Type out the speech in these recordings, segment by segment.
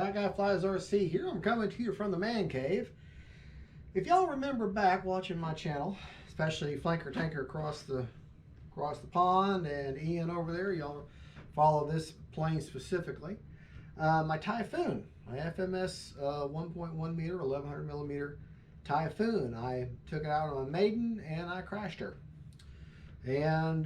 Fat Guy Flies RC here. I'm coming to you from the man cave. If y'all remember back watching my channel, especially Flanker Tanker across the pond and Ian over there, y'all follow this plane specifically. My Typhoon, my FMS 1.1 meter, 1100 millimeter Typhoon. I took it out on a maiden and I crashed her. And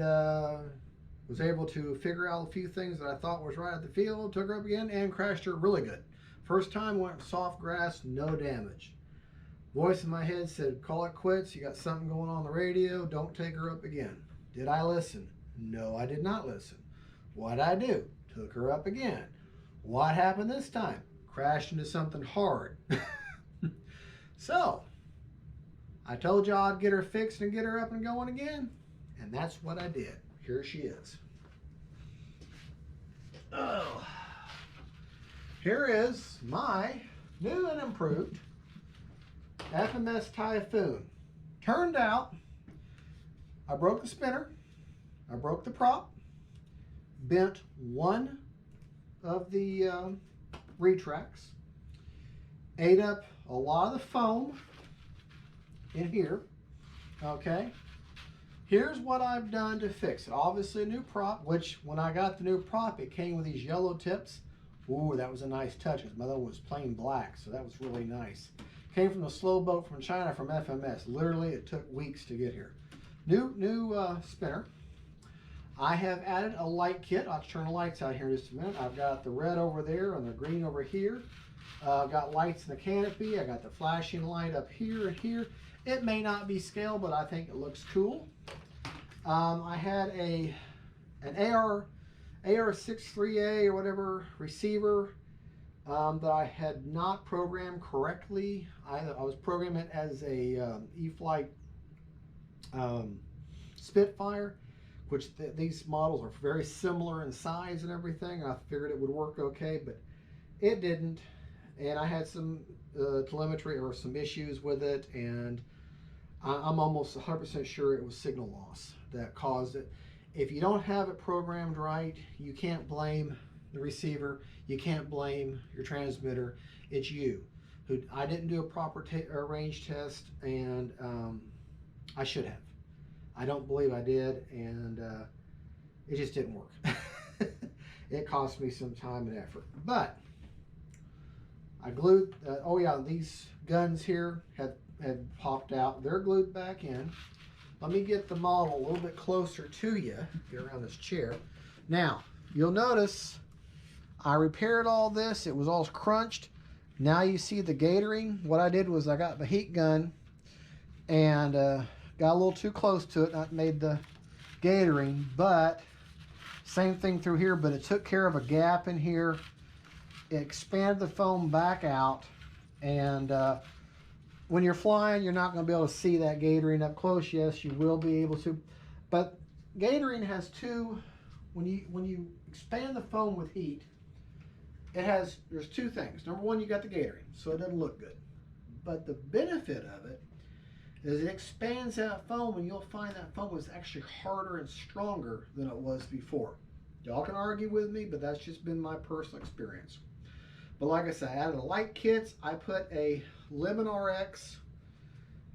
was able to figure out a few things that I thought was right at the field, took her up again and crashed her really good. First time went soft grass, no damage. Voice in my head said, call it quits, you got something going on the radio, don't take her up again. Did I listen? No, I did not listen. What'd I do? Took her up again. What happened this time? Crashed into something hard. So, I told you I'd get her fixed and get her up and going again, and that's what I did. Here she is. Oh, here is my new and improved FMS Typhoon. Turned out, I broke the spinner, I broke the prop, bent one of the retracts, ate up a lot of the foam in here, okay? Here's what I've done to fix it. Obviously a new prop, which when I got the new prop, it came with these yellow tips. Ooh, that was a nice touch, because my other one was plain black, so that was really nice. Came from the slow boat from China from FMS. Literally, it took weeks to get here. New spinner. I have added a light kit. I'll turn the lights out here in just a minute. I've got the red over there and the green over here. I've got lights in the canopy. I got the flashing light up here and here. It may not be scale, but I think it looks cool. I had an AR63A or whatever receiver that I had not programmed correctly. I was programming it as a E-Flight Spitfire, which these models are very similar in size and everything. I figured it would work okay, but it didn't. And I had some telemetry or some issues with it, and I'm almost 100% sure it was signal loss that caused it. If you don't have it programmed right, you can't blame the receiver, you can't blame your transmitter, it's you. I didn't do a proper range test, and I should have. I don't believe I did, and it just didn't work. It cost me some time and effort, but I glued, oh yeah, these guns here had popped out. They're glued back in. Let me get the model a little bit closer to you, get around this chair. Now, you'll notice I repaired all this. It was all crunched. Now you see the gatoring. What I did was I got the heat gun and got a little too close to it. That made the gatoring, but same thing through here, but it took care of a gap in here. It expanded the foam back out, and when you're flying, you're not going to be able to see that gatoring up close. Yes, you will be able to, but gatoring has two. When you expand the foam with heat, there's two things. Number one, you got the gatoring, so it doesn't look good. But the benefit of it is it expands that foam, and you'll find that foam is actually harder and stronger than it was before. Y'all can argue with me, but that's just been my personal experience. But like I said, I added the light kits. I put a Lemon RX,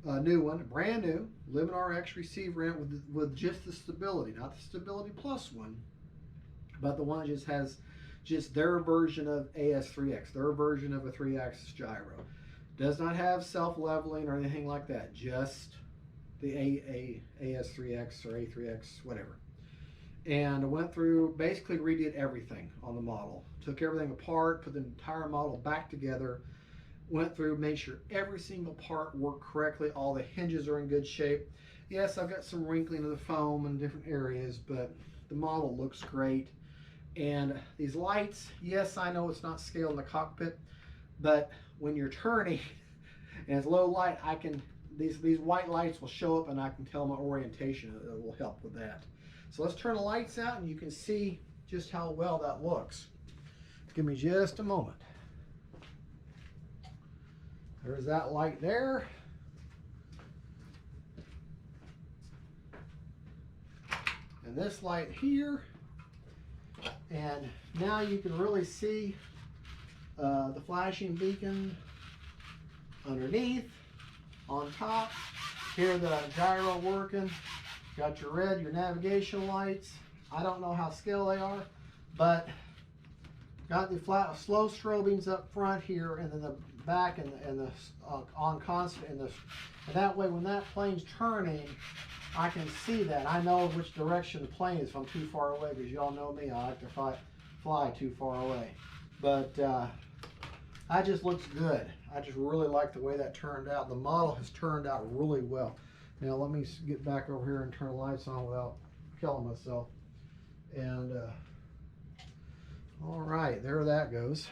new one, brand new Lemon RX receiver in with just the stability, not the Stability Plus one, but the one that just has their version of AS3X, their version of a 3-axis gyro. Does not have self-leveling or anything like that, just the AS3X or A3X, whatever. And I went through, basically redid everything on the model. Took everything apart, put the entire model back together, went through, made sure every single part worked correctly, all the hinges are in good shape. Yes, I've got some wrinkling of the foam in different areas, but the model looks great. And these lights, yes, I know it's not scale in the cockpit, but when you're turning and it's low light, these white lights will show up and I can tell my orientation. It will help with that. So let's turn the lights out and you can see just how well that looks. Give me just a moment. There's that light there. And this light here. And now you can really see the flashing beacon underneath, on top. Here the gyro working. Got your red, your navigation lights. I don't know how scale they are, but got the flat slow strobings up front here, and then the back and the on constant, and that way when that plane's turning, I can see that. I know which direction the plane is if I'm too far away, because y'all know me, I like to fly too far away. But that just looks good. I just really like the way that turned out. The model has turned out really well. Now let me get back over here and turn the lights on without killing myself. And all right, there that goes.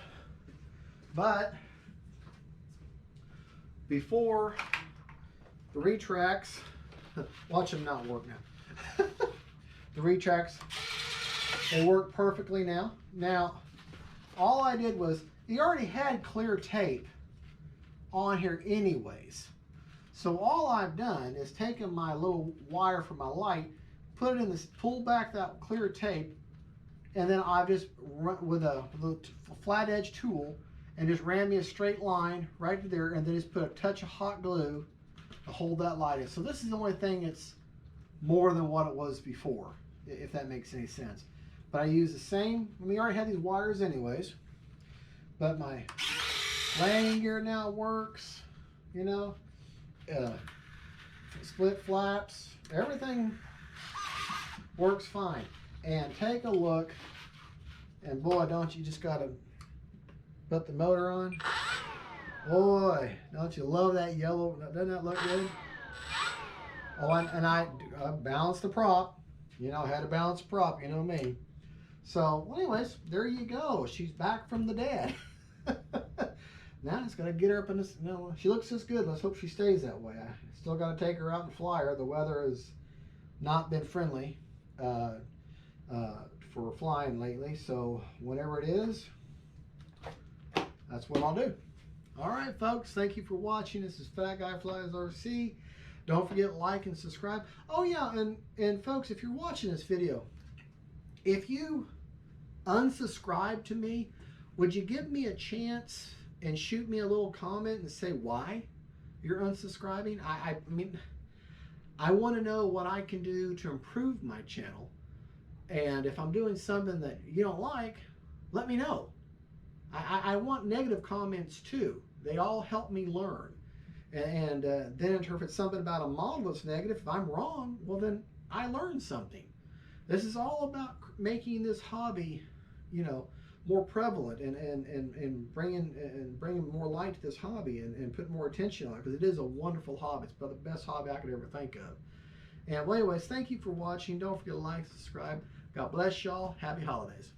But before the retracts, watch them not work now. The retracts, they work perfectly now. Now, all I did was, he already had clear tape on here anyways. So all I've done is taken my little wire for my light, put it in this, pull back that clear tape, and then I've just run with a flat edge tool and just ran me a straight line right to there, and then just put a touch of hot glue to hold that light in. So this is the only thing that's more than what it was before, if that makes any sense. But I use the same, I mean, I already had these wires anyways, but my landing gear now works, you know, split flaps, everything works fine. And take a look, and boy, don't you just gotta put the motor on. Boy, don't you love that yellow? Doesn't that look good? Oh, and I balanced the prop. You know, I had to balance the prop, you know me. So, well, anyways, there you go. She's back from the dead. Now it's gonna get her up in this. You know, she looks this good. Let's hope she stays that way. I still got to take her out and fly her. The weather has not been friendly for flying lately. So whenever it is, that's what I'll do. All right, folks. Thank you for watching. This is Fat Guy Flies RC. Don't forget to like and subscribe. Oh yeah, and folks, if you're watching this video, if you unsubscribe to me, would you give me a chance and shoot me a little comment and say why you're unsubscribing? I mean, I want to know what I can do to improve my channel. And if I'm doing something that you don't like, let me know. I want negative comments too. They all help me learn. And then if it's something about a model that's negative, if I'm wrong, well then I learned something. This is all about making this hobby, you know, more prevalent and bringing more light to this hobby and putting more attention on it, because it is a wonderful hobby. It's about the best hobby I could ever think of. And well, anyways, thank you for watching. Don't forget to like, subscribe. God bless y'all. Happy holidays.